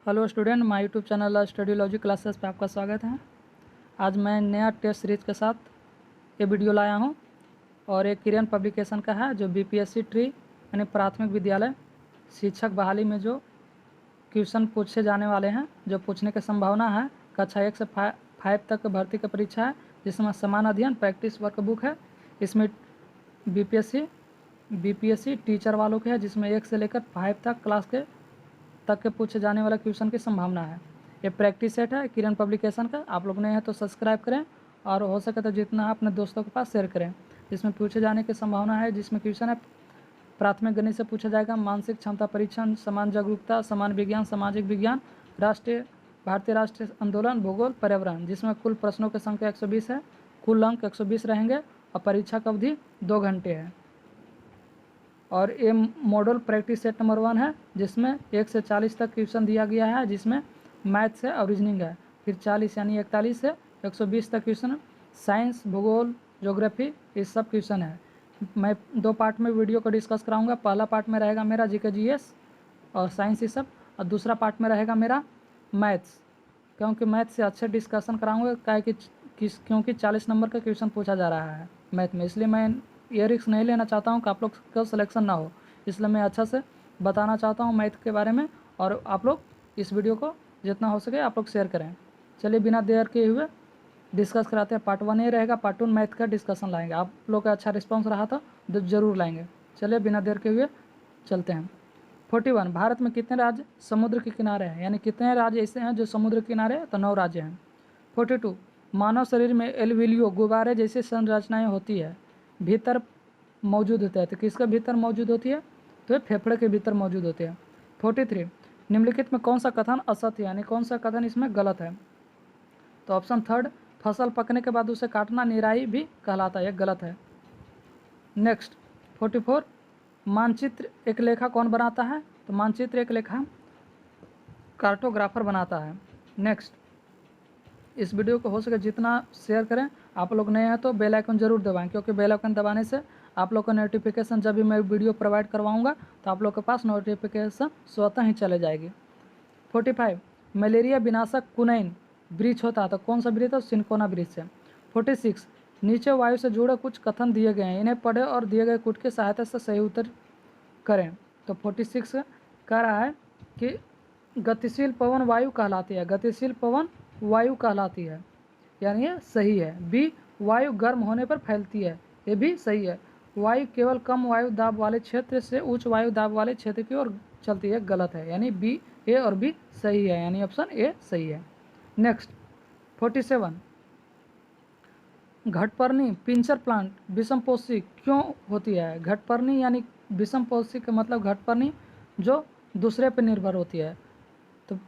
Hello student, my YouTube channel Studylogy classes पे आपका स्वागत है। आज मैं नया टेस्ट सीरीज के साथ ये वीडियो लाया हूँ और एक किरण पब्लिकेशन का है जो बीपीएससी ट्री यानी प्राथमिक विद्यालय शिक्षक बहाली में जो क्वेश्चन पूछे जाने वाले हैं, जो पूछने की संभावना है। कक्षा 1 से 5 तक भर्ती की परीक्षा है जिसमें समान अध्ययन प्रैक्टिस वर्कबुक है। इसमें बीपीएससी टीचर वालों के है जिसमें 1 से लेकर 5 तक क्लास के पूछे जाने वाला क्वेश्चन की संभावना है। ये प्रैक्टिस सेट है किरण पब्लिकेशन का। आप लोग नए हैं तो सब्सक्राइब करें और हो सके तो जितना अपने दोस्तों के पास शेयर करें। इसमें पूछे जाने की संभावना है, जिसमें क्वेश्चन है प्राथमिक गणित से पूछा जाएगा, मानसिक क्षमता परीक्षण, समान जागरूकता, समान विज्ञान, सामाजिक विज्ञान, भारतीय राष्ट्रीय आंदोलन, भूगोल, पर्यावरण, जिसमें कुल प्रश्नों की संख्या 120 है। कुल अंक 120 रहेंगे और परीक्षा की अवधि 2 घंटे है। और ये मॉडल प्रैक्टिस सेट नंबर 1 है जिसमें 1 से 40 तक क्वेश्चन दिया गया है, जिसमें मैथ्स है और रीजनिंग है। फिर 40 यानी 41 से 120 तक क्वेश्चन साइंस, भूगोल, ज्योग्राफी, ये सब क्वेश्चन है। मैं 2 पार्ट में वीडियो को डिस्कस कराऊंगा। पहला पार्ट में रहेगा मेरा जीके जीएस और साइंस ये सब, और दूसरा पार्ट में रहेगा मेरा मैथ्स, क्योंकि मैथ से अच्छे डिस्कशन कराऊंगा क्योंकि 40 नंबर का क्वेश्चन पूछा जा रहा है मैथ में। इसलिए मैं ये रिस्क नहीं लेना चाहता हूँ कि आप लोग का सिलेक्शन ना हो, इसलिए मैं अच्छा से बताना चाहता हूँ मैथ के बारे में। और आप लोग इस वीडियो को जितना हो सके आप लोग शेयर करें। चलिए बिना देर किए हुए डिस्कस कराते हैं। पार्ट 1 ये रहेगा, पार्ट 2 मैथ का डिस्कशन लाएंगे। आप लोग का अच्छा रिस्पॉन्स रहा था तो ज़रूर लाएंगे। चलिए बिना देर के हुए चलते हैं। 41, भारत में कितने राज्य समुद्र के किनारे हैं, यानी कितने राज्य ऐसे हैं जो समुद्र के किनारे हैं, तो 9 राज्य हैं। 42, मानव शरीर में एल्विलियो गुब्बारे जैसी संरचनाएं होती है, भीतर मौजूद होता है। तो किसके भीतर मौजूद होती है, तो ये फेफड़े के भीतर मौजूद होते हैं। 43, निम्नलिखित में कौन सा कथन असत्य है, यानी कौन सा कथन इसमें गलत है, तो ऑप्शन 3, फसल पकने के बाद उसे काटना निराई भी कहलाता है, यह गलत है। नेक्स्ट 44, मानचित्र एक लेखा कौन बनाता है, तो मानचित्र एक लेखा कार्टोग्राफर बनाता है। नेक्स्ट, इस वीडियो को हो सके जितना शेयर करें। आप लोग नए हैं तो बेल आइकन जरूर दबाएं, क्योंकि बेल आइकन दबाने से आप लोग को नोटिफिकेशन जब भी मैं वीडियो प्रोवाइड करवाऊंगा तो आप लोग के पास नोटिफिकेशन स्वतः ही चले जाएगी। 45, मलेरिया विनाशक कुनैन वृक्ष होता है, तो कौन सा वृक्ष है, सिनकोना वृक्ष है। 46, नीचे वायु से जुड़े कुछ कथन दिए गए हैं, इन्हें पढ़े और दिए गए कुट की सहायता से सही उत्तर करें। तो 46 कह रहा है कि गतिशील पवन वायु कहलाती है, गतिशील पवन वायु कहलाती है, यानी ये सही है। बी, वायु गर्म होने पर फैलती है, ये भी सही है। वायु केवल कम वायु दाब वाले क्षेत्र से उच्च वायु दाब वाले क्षेत्र की ओर चलती है, गलत है, यानी बी, ए और बी सही है, यानी ऑप्शन ए सही है। नेक्स्ट 47, घटपर्णी पिंचर प्लांट विषमपोषी क्यों होती है। घटपर्णी यानी विषमपोषी का मतलब घटपर्णी जो दूसरे पर निर्भर होती है। तो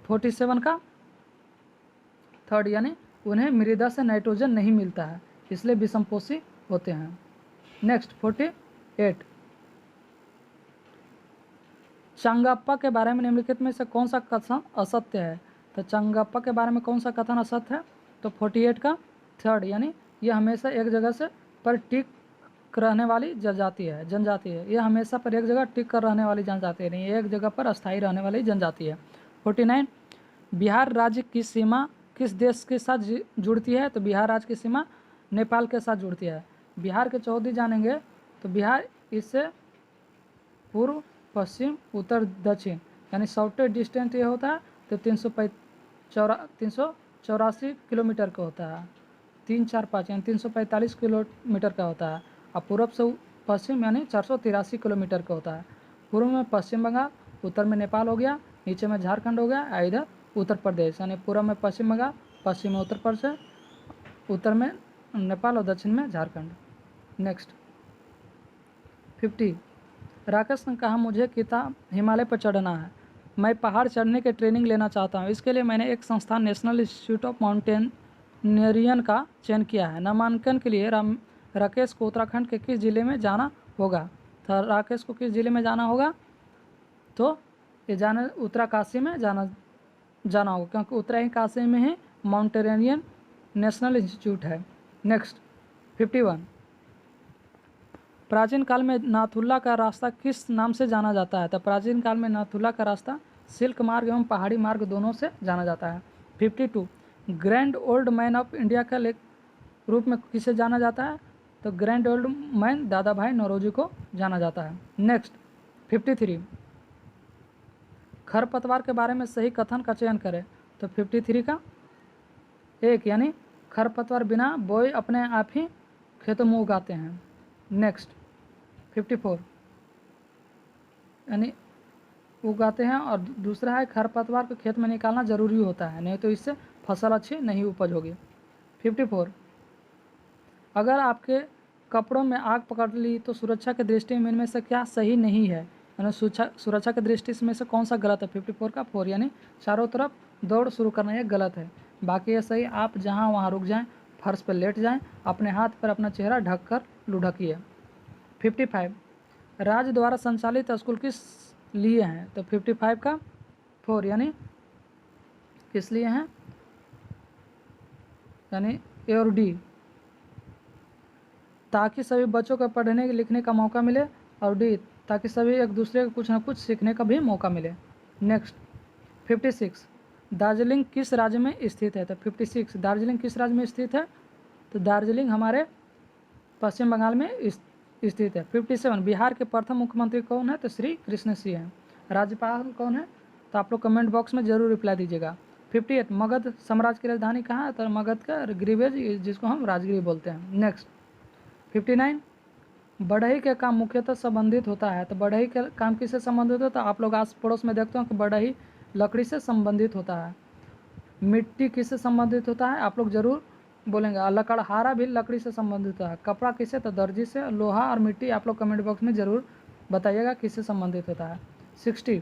47 का 3rd, यानी उन्हें मृदा से नाइट्रोजन नहीं मिलता है, इसलिए विषमपोषी होते हैं। नेक्स्ट 48, चंगाप्पा के बारे में निम्नलिखित में से कौन सा कथन असत्य है, तो चंगाप्पा के बारे में कौन सा कथन असत्य है, तो 48 का 3rd, यानी यह हमेशा एक जगह से पर टिक रहने वाली जनजाति है। यह हमेशा पर एक जगह टिक कर रहने वाली जनजाति नहीं, एक जगह पर अस्थायी रहने वाली जनजाति है। 49, बिहार राज्य की सीमा किस देश के साथ जुड़ती है, तो बिहार राज्य की सीमा नेपाल के साथ जुड़ती है। बिहार के चौहद्दी जानेंगे तो बिहार इससे पूर्व, पश्चिम, उत्तर, दक्षिण, यानी शॉर्टेस्ट डिस्टेंस ये होता है तो 384 किलोमीटर का होता है। 345 यानी 345 किलोमीटर का होता है। और पूर्व से पश्चिम यानी 483 किलोमीटर का होता है। पूर्व में पश्चिम बंगाल, उत्तर में नेपाल हो गया, नीचे में झारखंड हो गया, इधर उत्तर प्रदेश, यानी पूर्व में पश्चिम बंगाल, पश्चिम में उत्तर प्रदेश, उत्तर में नेपाल और दक्षिण में झारखंड। नेक्स्ट 50, राकेश ने कहा मुझे किताब हिमालय पर चढ़ना है, मैं पहाड़ चढ़ने की ट्रेनिंग लेना चाहता हूँ। इसके लिए मैंने एक संस्थान नेशनल इंस्टीट्यूट ऑफ माउंटेनियरिंग का चयन किया है। नामांकन के लिए राकेश को उत्तराखंड के किस जिले में जाना होगा, तो राकेश को किस जिले में जाना होगा, तो ये उत्तरकाशी में जाना होगा, क्योंकि उत्तराकाशी में ही माउंटेनियरिंग नेशनल इंस्टीट्यूट है। नेक्स्ट 51, प्राचीन काल में नाथुला का रास्ता किस नाम से जाना जाता है, तो प्राचीन काल में नाथुला का रास्ता सिल्क मार्ग एवं पहाड़ी मार्ग दोनों से जाना जाता है। 52 grand old man of India का रूप में किसे जाना जाता है? तो ग्रैंड ओल्ड मैन दादा भाई नौरोजी को जाना जाता है। नेक्स्ट 53 खरपतवार के बारे में सही कथन का चयन करें। तो 53 का 1 यानी खरपतवार बिना बोए अपने आप ही खेतों में उगाते हैं। नेक्स्ट 54 यानी उगाते हैं, और दूसरा है खरपतवार को खेत में निकालना ज़रूरी होता है, नहीं तो इससे फसल अच्छी नहीं उपज होगी। 54 अगर आपके कपड़ों में आग पकड़ ली तो सुरक्षा की दृष्टि में इनमें से क्या सही नहीं है? यानी सुरक्षा की दृष्टि में से कौन सा गलत है? 54 का 4 यानी चारों तरफ दौड़ शुरू करना ये गलत है, बाकी ये सही। आप जहाँ वहाँ रुक जाएं, फर्श पर लेट जाएं, अपने हाथ पर अपना चेहरा ढक कर लुढ़किए। 55 राज्य द्वारा संचालित स्कूल किस लिए हैं? तो 55 का 4 यानी किस लिए हैं? यानी ए और डी, ताकि सभी बच्चों को पढ़ने लिखने का मौका मिले, और डी ताकि सभी एक दूसरे को कुछ ना कुछ सीखने का भी मौका मिले। नेक्स्ट 56 दार्जिलिंग किस राज्य में स्थित है? तो 56 दार्जिलिंग किस राज्य में स्थित है? तो दार्जिलिंग हमारे पश्चिम बंगाल में स्थित है। 57 बिहार के प्रथम मुख्यमंत्री कौन है? तो श्री कृष्ण सिंह हैं। राज्यपाल कौन है? तो आप लोग कमेंट बॉक्स में जरूर रिप्लाई दीजिएगा। 58 मगध साम्राज्य की राजधानी कहाँ है? तो मगध का गिरिवेज, जिसको हम राजगिरी बोलते हैं। नेक्स्ट 59 बढ़ई के काम मुख्यतः संबंधित होता है। तो बढ़ई के काम किससे संबंधित होता है? आप लोग आस पड़ोस में देखते हो कि बढ़ई लकड़ी से संबंधित होता है। मिट्टी किससे संबंधित होता है? आप लोग जरूर बोलेंगे। लकड़हारा भी लकड़ी से संबंधित होता है। कपड़ा किससे? तो दर्जी से। लोहा और मिट्टी आप लोग कमेंट बॉक्स में जरूर बताइएगा किससे संबंधित होता है। 60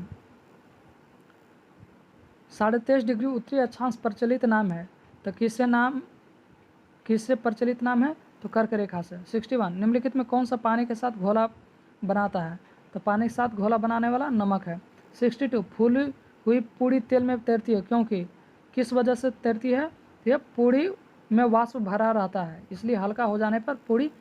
23.5 डिग्री उत्तरी अक्षांश प्रचलित नाम है। तो किससे प्रचलित नाम है? तो कर्क रेखा से। 61 निम्नलिखित में कौन सा पानी के साथ घोला बनाता है? तो पानी के साथ घोला बनाने वाला नमक है। 62 फूली हुई पूड़ी तेल में तैरती है, क्योंकि किस वजह से तैरती है? यह पूड़ी में वाष्प भरा रहता है, इसलिए हल्का हो जाने पर पूड़ी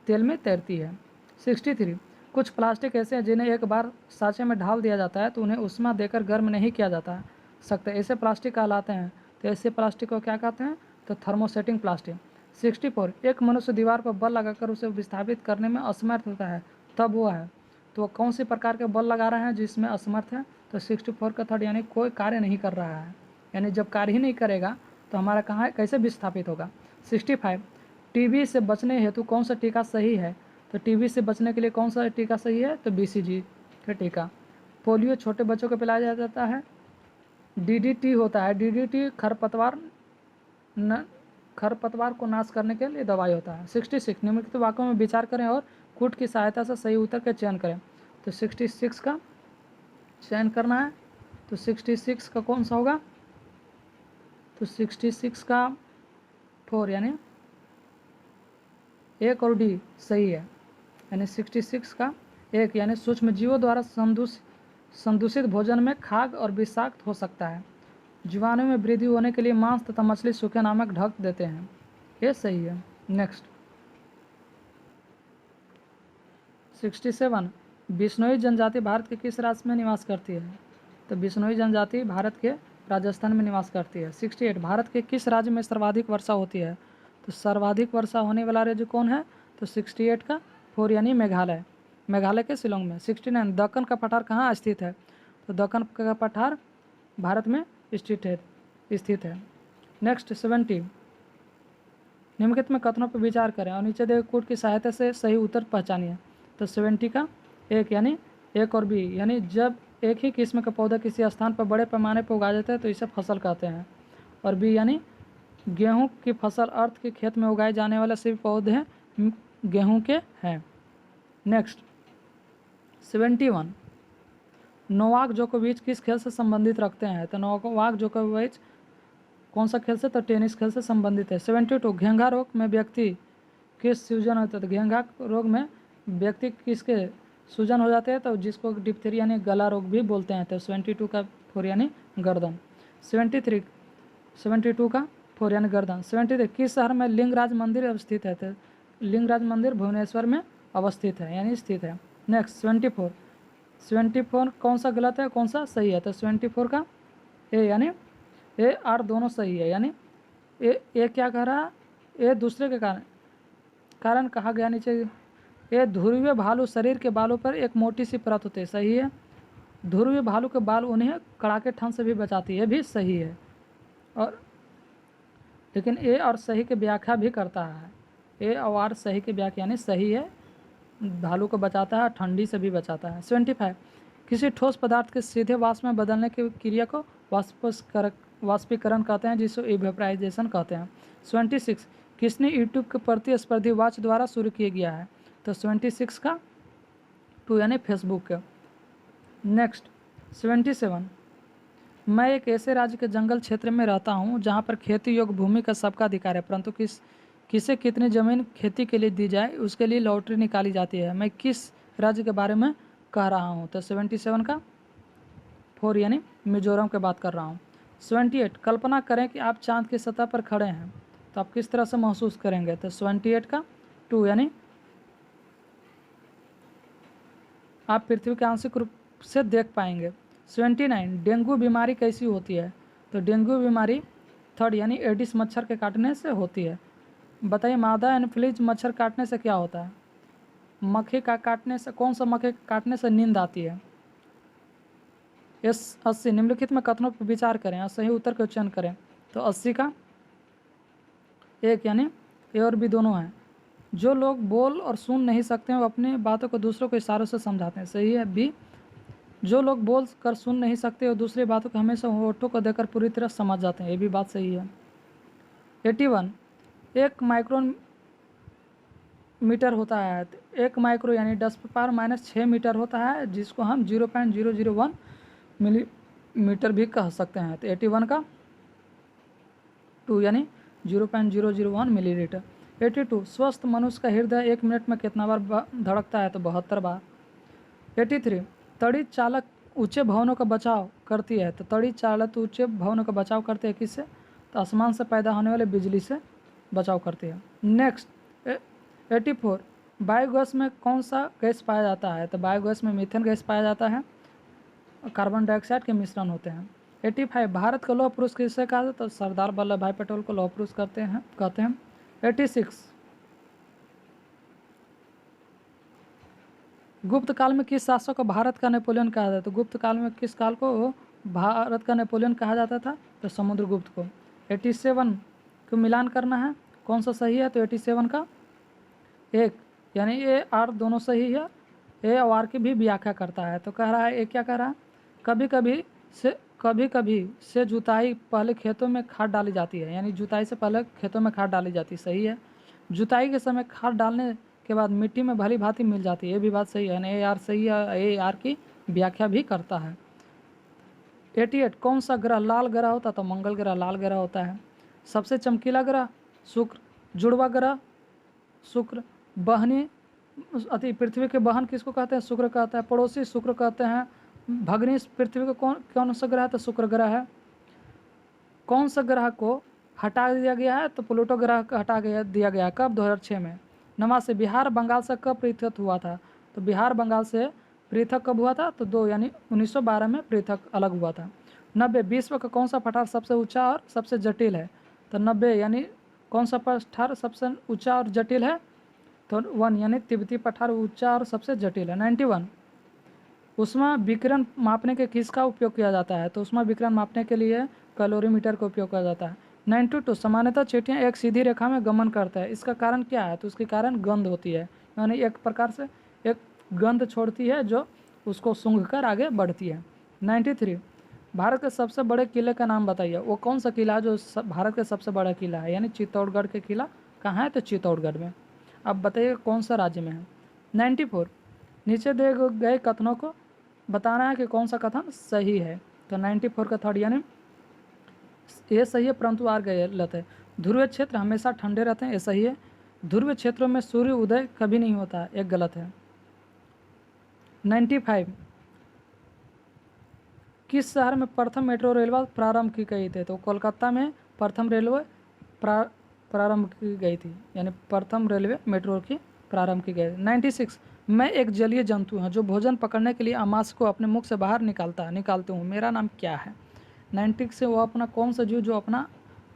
तेल में तैरती है। 63 कुछ प्लास्टिक ऐसे हैं जिन्हें एक बार सांचे में ढाल दिया जाता है तो उन्हें उष्मा देकर गर्म नहीं किया जाता सकता, ऐसे प्लास्टिक कहलाते हैं। तो ऐसे प्लास्टिक को क्या कहते हैं? तो थर्मोसेटिंग प्लास्टिक। 64 एक मनुष्य दीवार पर बल लगाकर उसे विस्थापित करने में असमर्थ होता है, तब वो है। तो कौन सी प्रकार के बल लगा रहे हैं जिसमें असमर्थ है? तो 64 का 3 यानी कोई कार्य नहीं कर रहा है, यानी जब कार्य ही नहीं करेगा तो हमारा कहाँ कैसे विस्थापित होगा। 65 टीबी से बचने हेतु कौन सा टीका सही है? तो टीबी से बचने के लिए कौन सा टीका सही है? तो BCG का टीका। पोलियो छोटे बच्चों को पिलाया जाता है। DDT होता है, DDT खरपतवार को नाश करने के लिए दवाई होता है। 66 निम्नलिखित वाक्यों में विचार करें और कूट की सहायता से सही उत्तर का चयन करें। तो 66 का चयन करना है। तो 66 का कौन सा होगा? तो 66 का 4 यानी 1 और डी सही है, यानी 66 का 1 यानी सूक्ष्म जीवों द्वारा संदूषित भोजन में खाद्य और विषाक्त हो सकता है। जीवाणु में वृद्धि होने के लिए मांस तथा मछली सूखे नमक ढक देते हैं, ये सही है। नेक्स्ट 67 बिश्नोई जनजाति भारत के किस राज्य में निवास करती है? तो बिश्नोई जनजाति भारत के राजस्थान में निवास करती है। 68 भारत के किस राज्य में सर्वाधिक वर्षा होती है? तो सर्वाधिक वर्षा होने वाला राज्य कौन है? तो 68 का 4 यानी मेघालय, मेघालय के शिलोंग में। 69 दक्कन का पठार कहाँ स्थित है? तो दक्कन का पठार भारत में स्थित है। नेक्स्ट 70 निम्नलिखित में कथनों पर विचार करें और नीचे दिए कूट की सहायता से सही उत्तर पहचानिए। तो 70 का 1 यानी 1 और बी यानी जब एक ही किस्म का पौधा किसी स्थान पर बड़े पैमाने पर उगाया जाता है तो इसे फसल कहते हैं। और बी यानी गेहूं की फसल अर्थ के खेत में उगाए जाने वाले सभी पौधे गेहूं के हैं। नेक्स्ट 71 नोवाक जोकोविच किस खेल से संबंधित रखते हैं? तो नोवाक जोकोविच कौन सा खेल से? तो टेनिस खेल से संबंधित है। 72 घेंघा रोग में व्यक्ति किस सूजन होता है? तो घेंघा रोग में व्यक्ति किसके सूजन हो जाते हैं? तो जिसको डिप्थीरिया यानी गला रोग भी बोलते हैं। तो 72 का 4 यानी गर्दन। 72 का 4 यानी गर्दन। 73 किस शहर में लिंगराज मंदिर अवस्थित है? तो लिंगराज मंदिर भुवनेश्वर में अवस्थित है यानी स्थित है। नेक्स्ट 74 74 कौन सा गलत है, कौन सा सही है? तो 74 का ए, यानी ए आर दोनों सही है। यानी ए क्या कह रहा है, ए दूसरे के कारण कहा गया नीचे। ये ध्रुवीय भालू शरीर के बालों पर एक मोटी सी परत होती है, सही है। ध्रुवीय भालू के बाल उन्हें कड़ाके ठंड से भी बचाती है, भी सही है। और लेकिन ए और सही की व्याख्या भी करता है। ए और सही की व्याख्या यानी सही है, भालू को बचाता है, ठंडी से भी बचाता है। 75 किसी ठोस पदार्थ के सीधे वाष्प में बदलने की क्रिया को वाष्पीकरण कहते हैं, जिसे इवेपराइजेशन कहते हैं। 76 किसने यूट्यूब के प्रतिस्पर्धी वॉच द्वारा शुरू किया गया है? तो 76 का 2 यानी फेसबुक का। नेक्स्ट 77 मैं एक ऐसे राज्य के जंगल क्षेत्र में रहता हूँ जहाँ पर खेती योग्य भूमि का सबका अधिकार है, परंतु किसे कितनी ज़मीन खेती के लिए दी जाए उसके लिए लॉटरी निकाली जाती है। मैं किस राज्य के बारे में कह रहा हूँ? तो 77 का 4 यानी मिजोरम की बात कर रहा हूँ। 78 कल्पना करें कि आप चांद की सतह पर खड़े हैं, तो आप किस तरह से महसूस करेंगे? तो 78 का 2 यानी आप पृथ्वी के आंशिक रूप से देख पाएंगे। 79 डेंगू बीमारी कैसी होती है? तो डेंगू बीमारी 3 यानी एडिस मच्छर के काटने से होती है। बताइए मादा एनफ्लूएंजा मच्छर काटने से क्या होता है? मक्खी का काटने से, कौन सा मक्खी काटने से नींद आती है? इस 80 निम्नलिखित में कथनों पर विचार करें और सही उत्तर का चयन करें। तो 80 का 1 यानी ए और बी दोनों हैं। जो लोग बोल और सुन नहीं सकते हैं वो अपनी बातों को दूसरों को इशारों से समझाते हैं, सही है। बी जो लोग बोल कर सुन नहीं सकते और दूसरी बातों को हमेशा होठों को देकर पूरी तरह समझ जाते हैं, ये भी बात सही है। 81 एक माइक्रोन मीटर होता है, एक माइक्रो यानी 10⁻⁻6 मीटर होता है, जिसको हम 0.001 मिलीमीटर भी कह सकते हैं। तो 81 का 2 यानी 0.001 मिलीलीटर। 82 स्वस्थ मनुष्य का हृदय 1 मिनट में कितना बार धड़कता है? तो 72 बार। 83 तड़ी चालक ऊंचे भवनों का बचाव करती है, तो तड़ी चालक ऊंचे भवनों का बचाव करते हैं किससे? तो आसमान से पैदा होने वाले बिजली से बचाव करती है। नेक्स्ट 84 बायोगैस में कौन सा गैस पाया जाता है? तो बायोगैस में मीथेन गैस पाया जाता है, कार्बन डाइऑक्साइड के मिश्रण होते हैं। 85 भारत का लौह पुरुष किसे कहा जाता है? तो सरदार वल्लभ भाई पटेल को लौह पुरुष कहते हैं। 86 गुप्त काल में किस शासक को भारत का नेपोलियन कहा जाता है? तो गुप्त काल में किस काल को भारत का नेपोलियन कहा जाता था? तो समुद्रगुप्त को। 87 को मिलान करना है, कौन सा सही है? तो 87 का 1 यानी ए आर दोनों सही है, ए और आर की भी व्याख्या करता है। तो कह रहा है ए क्या कह रहा है? कभी कभी से जुताई पहले खेतों में खाद डाली जाती है, यानी जुताई से पहले खेतों में खाद डाली जाती है, सही है। जुताई के समय खाद डालने के बाद मिट्टी में भली भांति मिल जाती है, ये भी बात सही है, यानी ए आर सही है, ए आर की व्याख्या भी करता है। 88 कौन सा ग्रह लाल ग्रह होता? तो मंगल ग्रह लाल ग्रह होता है। सबसे चमकीला ग्रह शुक्र। जुड़वा ग्रह शुक्र। बहनी अति पृथ्वी के बहन किसको कहते हैं? शुक्र कहता है। पड़ोसी शुक्र कहते हैं। भगनी पृथ्वी को कौन सा ग्रह है? तो शुक्र ग्रह है। कौन सा ग्रह को हटा दिया गया है? तो प्लूटो ग्रह को हटा दिया गया। कब? 2006 में। नवासी बिहार बंगाल से कब पृथक हुआ था? तो बिहार बंगाल से पृथक कब हुआ था? तो 2 यानी 1912 में पृथक अलग हुआ था। 90 विश्व का कौन सा पठार सबसे ऊंचा और सबसे जटिल है? तो 90 यानी कौन सा पठार सबसे ऊंचा और जटिल है? तो 1 यानी तिब्बती पठार ऊंचा और सबसे जटिल है। 91 ऊष्मा विकिरण मापने के किसका उपयोग किया जाता है? तो ऊष्मा विकिरण मापने के लिए कैलोरीमीटर का उपयोग किया जाता है। 92 सामान्यतः चींटियाँ एक सीधी रेखा में गमन करता है, इसका कारण क्या है? तो उसके कारण गंध होती है, यानी एक प्रकार से एक गंध छोड़ती है जो उसको सूंघ कर आगे बढ़ती है। 93 भारत के सबसे बड़े किले का नाम बताइए। वो कौन सा किला है जो भारत का सबसे बड़ा किला है? यानी चित्तौड़गढ़ के किला कहाँ है? तो चित्तौड़गढ़ में। अब बताइए कौन सा राज्य में है। 94 नीचे दिए गए कथनों को बताना है कि कौन सा कथन सही है। तो 94 का 3 यानी ये सही है परंतु आर गलत है। ध्रुवीय क्षेत्र हमेशा ठंडे रहते हैं, ये सही है। ध्रुवीय क्षेत्रों में सूर्य उदय कभी नहीं होता, एक गलत है। 95 किस शहर में प्रथम मेट्रो रेलवे प्रारंभ की गई थी? तो कोलकाता में प्रथम रेलवे प्रारंभ की गई थी, यानी प्रथम रेलवे मेट्रो की प्रारंभ की गई। 96 मैं एक जलीय जंतु हूँ जो भोजन पकड़ने के लिए आमाशय को अपने मुख से बाहर निकालती हूँ, मेरा नाम क्या है। 96 से वो अपना कौन सा जीव जो अपना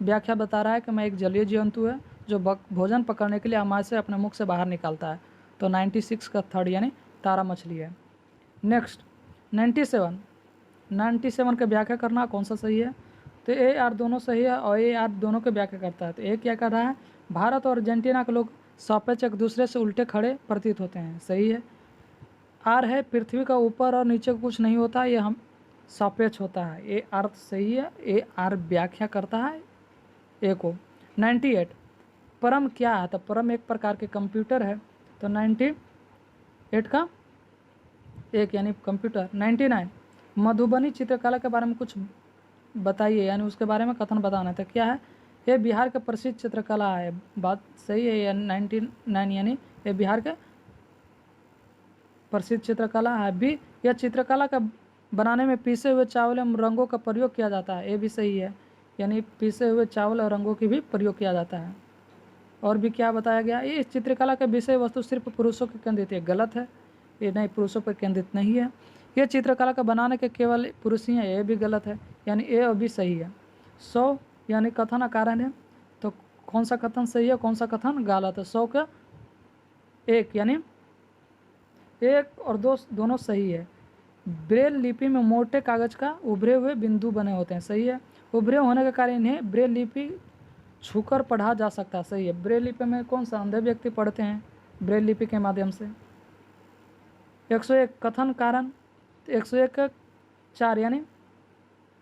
व्याख्या बता रहा है कि मैं एक जलीय जंतु है जो भोजन पकड़ने के लिए आमाशय से अपने मुख से बाहर निकालता है। तो 96 का थर्ड यानी तारा मछली है। नेक्स्ट 97 का व्याख्या करना कौन सा सही है। तो ए आर दोनों सही है और ए आर दोनों के व्याख्या करता है। तो ए क्या कर रहा है, भारत और अर्जेंटीना के लोग सापेक्ष एक दूसरे से उल्टे खड़े प्रतीत होते हैं, सही है। आर है पृथ्वी का ऊपर और नीचे कुछ नहीं होता, ये हम सापेक्ष होता है, ए आर सही है। ए आर व्याख्या करता है ए को। 98 परम क्या है, तो परम एक प्रकार के कंप्यूटर है। तो 98 का एक यानी कंप्यूटर। 99 मधुबनी चित्रकला के बारे में कुछ बताइए, यानी उसके बारे में कथन बताना है। तो क्या है, ये बिहार का प्रसिद्ध चित्रकला है, बात सही है। 99 यानी ये बिहार के प्रसिद्ध चित्रकला है। बी यह चित्रकला का बनाने में पीसे हुए चावल एवं रंगों का प्रयोग किया जाता है, ये भी सही है, यानी पीसे हुए चावल और रंगों की भी प्रयोग किया जाता है। और भी क्या बताया गया, ये इस चित्रकला के विषय वस्तु सिर्फ पुरुषों के केंद्रित है, गलत है, ये नहीं पुरुषों पर केंद्रित नहीं है। ये चित्रकला का बनाने के केवल पुरुष ही हैं, ये भी गलत है, यानी ए और बी सही है। 100 यानी कथन अकारण है, तो कौन सा कथन सही है कौन सा कथन गलत है। 100 का एक यानी एक और दो दोनों सही है। ब्रेल लिपि में मोटे कागज का उभरे हुए बिंदु बने होते हैं, सही है। उभरे होने के कारण इन्हें ब्रेल लिपि छूकर पढ़ा जा सकता है, सही है। ब्रेल लिपि में कौन सा अंधे व्यक्ति पढ़ते हैं ब्रेल लिपि के माध्यम से। 101 कथन कारण, 101 का 4 यानी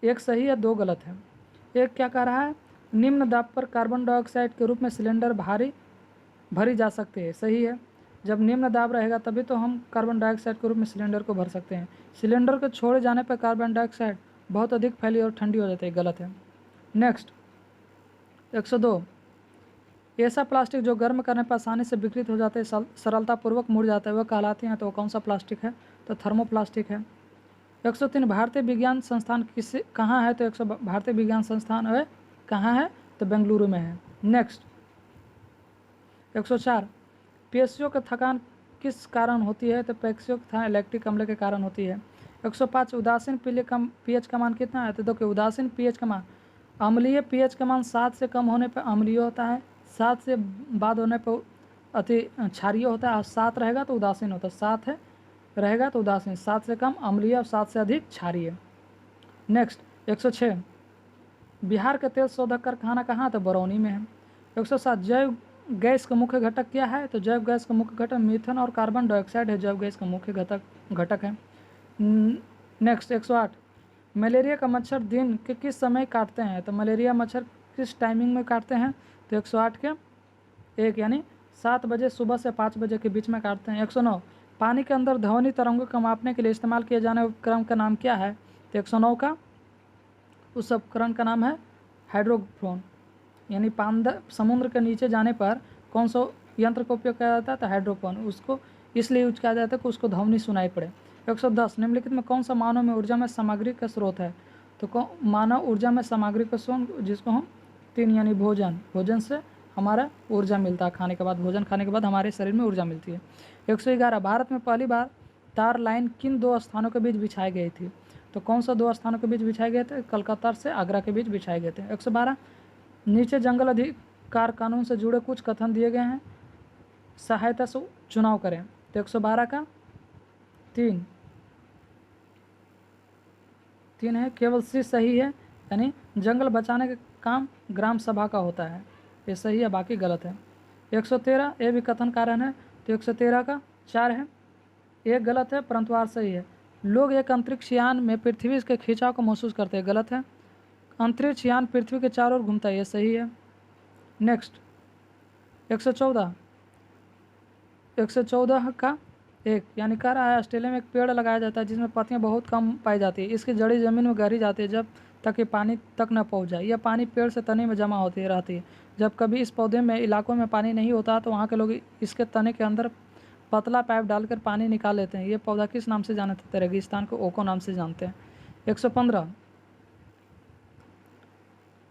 एक सही है 2 गलत है। एक क्या कह रहा है, निम्न दाब पर कार्बन डाइऑक्साइड के रूप में सिलेंडर भरी जा सकते हैं, सही है। जब निम्न दाब रहेगा तभी तो हम कार्बन डाइऑक्साइड के रूप में सिलेंडर को भर सकते हैं। सिलेंडर को छोड़े जाने पर कार्बन डाइऑक्साइड बहुत अधिक फैली और ठंडी हो जाती है, गलत है। नेक्स्ट 102 ऐसा प्लास्टिक जो गर्म करने पर आसानी से विकृत हो जाते हैं, सरलतापूर्वक मुड़ जाता है, वह कहलाते हैं, तो कौन सा प्लास्टिक है, तो थर्मोप्लास्टिक है। 103 भारतीय विज्ञान संस्थान कहाँ है, तो भारतीय विज्ञान संस्थान है कहाँ है, तो बेंगलुरु में है। नेक्स्ट 104 पेशियों का थकान किस कारण होती है, तो पेशियों की थकान इलेक्ट्रिक अम्ल के कारण होती है। 105 उदासीन पीएच का मान कितना है, तो देखो उदासीन पीएच का मान, अम्लीय पीएच का मान 7 से कम होने पर अम्लीय होता है, 7 से बाद होने पर अति क्षारीय होता है, और 7 रहेगा तो उदासीन होता है, 7 है रहेगा तो उदासीन, 7 से कम अम्लीय और 7 से अधिक क्षारीय। नेक्स्ट 106 बिहार का तेल शोधक कारखाना कहाँ, तो बरौनी में है। 107 जैव गैस का मुख्य घटक क्या है, तो जैव गैस का मुख्य घटक मीथेन और कार्बन डाइऑक्साइड है, जैव गैस का मुख्य घटक है। नेक्स्ट 108 मलेरिया का मच्छर दिन के किस समय काटते हैं, तो मलेरिया मच्छर किस टाइमिंग में काटते हैं, तो 108 के एक यानी 7 बजे सुबह से 5 बजे के बीच में काटते हैं। 109 पानी के अंदर ध्वनि तरंगों को मापने के लिए इस्तेमाल किए जाने वाले उपकरण का नाम क्या है, तो 109 का उस उपकरण का नाम है हाइड्रोफोन, यानी समुद्र के नीचे जाने पर कौन सा यंत्र का उपयोग किया जाता है, तो हाइड्रोफोन, उसको इसलिए यूज किया जाता है कि उसको ध्वनि सुनाई पड़े। 110 निम्नलिखित में कौन सा मानव में ऊर्जा में सामग्री का स्रोत है, तो मानव ऊर्जा में सामग्री का स्रोत जिसको हम 3 यानी भोजन से हमारा ऊर्जा मिलता है, खाने के बाद भोजन खाने के बाद हमारे शरीर में ऊर्जा मिलती है। 111 भारत में पहली बार तार लाइन किन 2 स्थानों के बीच बिछाई गई थी, तो कौन सा 2 स्थानों के बीच बिछाए गए थे, कलकत्ता से आगरा के बीच बिछाए गए थे। 112 नीचे जंगल अधिकार कानून से जुड़े कुछ कथन दिए गए हैं, सहायता से चुनाव करें, तो 112 का 3 है, केवल सी सही है, यानी जंगल बचाने का काम ग्राम सभा का होता है, ये सही है, बाकी गलत है। 113 ये भी कथन कारण है, तो 113 का 4 है, ये गलत है परंतु आर सही है। लोग एक अंतरिक्ष यान में पृथ्वी के खिंचाव को महसूस करते हैं, गलत है। अंतरिक्ष यान पृथ्वी के चारों ओर घूमता है, ये सही है। नेक्स्ट 114 का 1 यानी कह रहा है ऑस्ट्रेलिया में एक पेड़ लगाया जाता है जिसमें पत्तियां बहुत कम पाई जाती है, इसकी जड़ी जमीन में गहरी जाती है जब तक ये पानी तक न पहुंच जाए, यह पानी पेड़ से तने में जमा होती रहती है। जब कभी इस पौधे में इलाकों में पानी नहीं होता तो वहाँ के लोग इसके तने के अंदर पतला पाइप डालकर पानी निकाल लेते हैं। ये पौधा किस नाम से जाना जाता है, रेगिस्तान को ओको नाम से जानते हैं। 115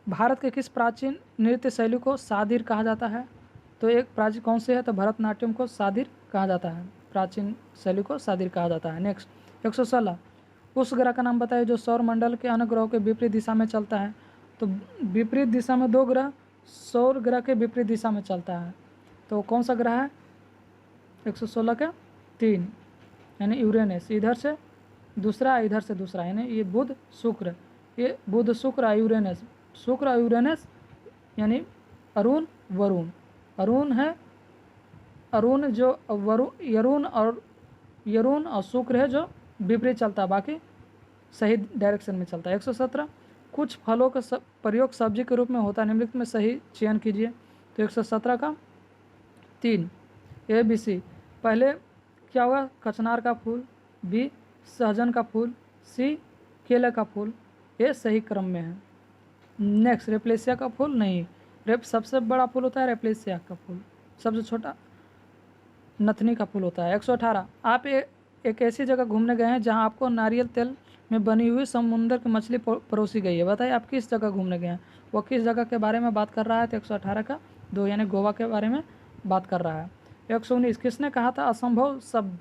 भारत के किस प्राचीन नृत्य शैली को सादिर कहा जाता है, तो एक प्राचीन कौन से है, तो भरतनाट्यम को सादिर कहा जाता है। प्राचीन शैली को सादिर कहा जाता है। नेक्स्ट 116, उस ग्रह का नाम बताइए जो सौर मंडल के अन्य ग्रहों के विपरीत दिशा में चलता है। तो विपरीत दिशा में 2 ग्रह सौर ग्रह के विपरीत दिशा में चलता है, तो कौन सा ग्रह है? 116 के 3, यानी यूरेनस, इधर से दूसरा इधर से दूसरा, यानी ये बुध शुक्र, ये बुध शुक्र यूरेनस, शुक्र यूरेनस, यानी अरुण वरुण, अरुण है, अरुण जो यरुण और शुक्र है जो विपरीत चलता है, बाकी सही डायरेक्शन में चलता है। 117, कुछ फलों का प्रयोग सब्जी के रूप में होता है, निम्नलिखित में सही चयन कीजिए। तो 117 का 3, ABC, पहले क्या हुआ? कचनार का फूल, B सहजन का फूल, C केले का फूल, ये सही क्रम में है। नेक्स्ट रेप्लेसिया का फूल नहीं, सबसे बड़ा फूल होता है रेप्लेसिया का फूल, सबसे छोटा नथनी का फूल होता है। 118, आप एक ऐसी जगह घूमने गए हैं जहां आपको नारियल तेल में बनी हुई समुद्र की मछली परोसी गई है, बताइए आप किस जगह घूमने गए हैं, वो किस जगह के बारे में बात कर रहा है? तो 118 का 2, यानी गोवा के बारे में बात कर रहा है। 119, किसने कहा था असंभव शब्द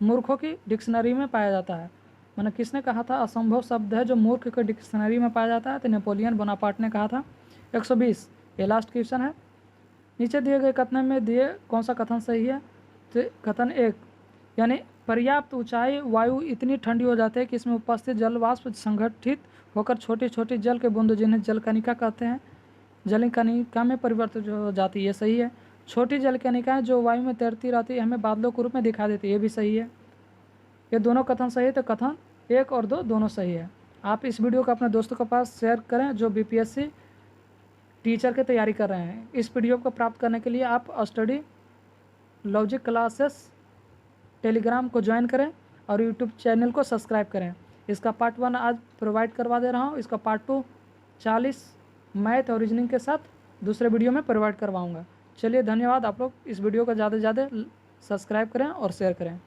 मूर्खों की डिक्शनरी में पाया जाता है? मैंने किसने कहा था असंभव शब्द है जो मूर्ख की डिक्शनरी में पाया जाता है? तो नेपोलियन बोनापार्ट ने कहा था। 120, ये लास्ट क्वेश्चन है, नीचे दिए गए कथन में दिए कौन सा कथन सही है? तो कथन 1, यानी पर्याप्त ऊंचाई वायु इतनी ठंडी हो जाती है कि इसमें उपस्थित जल वाष्प संगठित होकर छोटी छोटी जल के बूंद जिन्हें जलकणिका कहते हैं, जलकणिका में परिवर्तित हो जाती है, ये सही है। छोटी जलकणिकाएं जो वायु में तैरती रहती है हमें बादलों के रूप में दिखा देती है, ये भी सही है। ये दोनों कथन सही है, तो कथन 1 और 2 दोनों सही है। आप इस वीडियो को अपने दोस्तों के पास शेयर करें जो BPSC टीचर की तैयारी कर रहे हैं। इस वीडियो को प्राप्त करने के लिए आप स्टडी लॉजिक क्लासेस टेलीग्राम को ज्वाइन करें और यूट्यूब चैनल को सब्सक्राइब करें। इसका पार्ट 1 आज प्रोवाइड करवा दे रहा हूँ, इसका पार्ट 2 40 मैथ और रीजनिंग के साथ दूसरे वीडियो में प्रोवाइड करवाऊँगा। चलिए धन्यवाद, आप लोग इस वीडियो को ज़्यादा से ज़्यादा सब्सक्राइब करें और शेयर करें।